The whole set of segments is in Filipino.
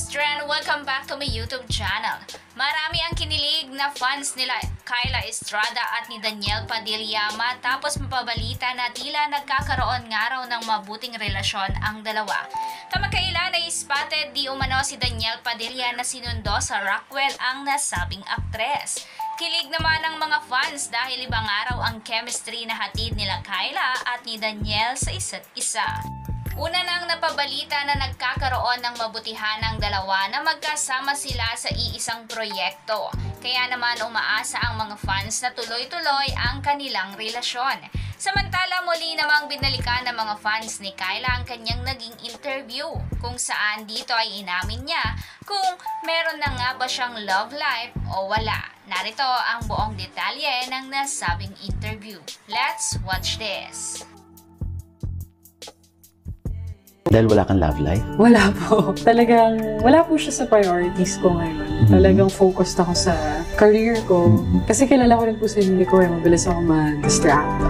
Kachismis Trend! Welcome back to my YouTube channel. Marami ang kinilig na fans nila Kyla Estrada at ni Daniel Padilla matapos mapabalita na tila nagkakaroon nga raw ng mabuting relasyon ang dalawa. Kamakailan ay spotted di umano si Daniel Padilla na sinundo sa Rockwell ang nasabing aktres. Kilig naman ang mga fans dahil ibang araw ang chemistry na hatid nila Kyla at ni Daniel sa isa't isa. Una nang napabalita na nagkakaroon ng mabutihan ng dalawa na magkasama sila sa iisang proyekto. Kaya naman umaasa ang mga fans na tuloy-tuloy ang kanilang relasyon. Samantala muli namang binalikan ng mga fans ni Kyla ang kanyang naging interview kung saan dito ay inamin niya kung meron na nga ba siyang love life o wala. Narito ang buong detalye ng nasabing interview. Let's watch this. Dahil wala kang love life? Wala po. Talagang, wala po siya sa priorities ko ngayon. Talagang focused ako sa career ko. Kasi kilala ko rin po sa hindi ko mabilis ako ma-distract.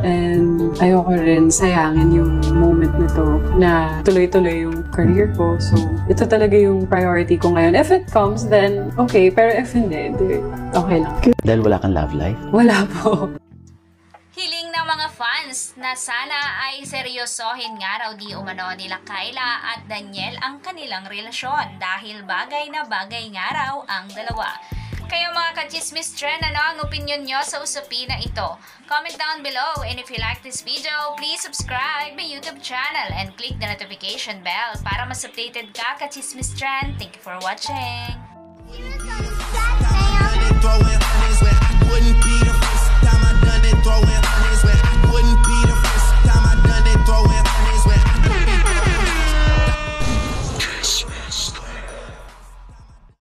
And ayoko rin sayangin yung moment na to na tuloy-tuloy yung career ko. So, ito talaga yung priority ko ngayon. If it comes, then okay. Pero if hindi, okay lang. Dahil wala kang love life? Wala po. Hiling ng mga fans na sana ay seryosohin nga raw di umano nila Kyla at Daniel ang kanilang relasyon dahil bagay na bagay nga raw ang dalawa. Kaya mga Kachismis Trend, ano ang opinion nyo sa usapin na ito? Comment down below, and if you like this video, please subscribe my YouTube channel and click the notification bell para mas updated ka Kachismis Trend. Thank you for watching!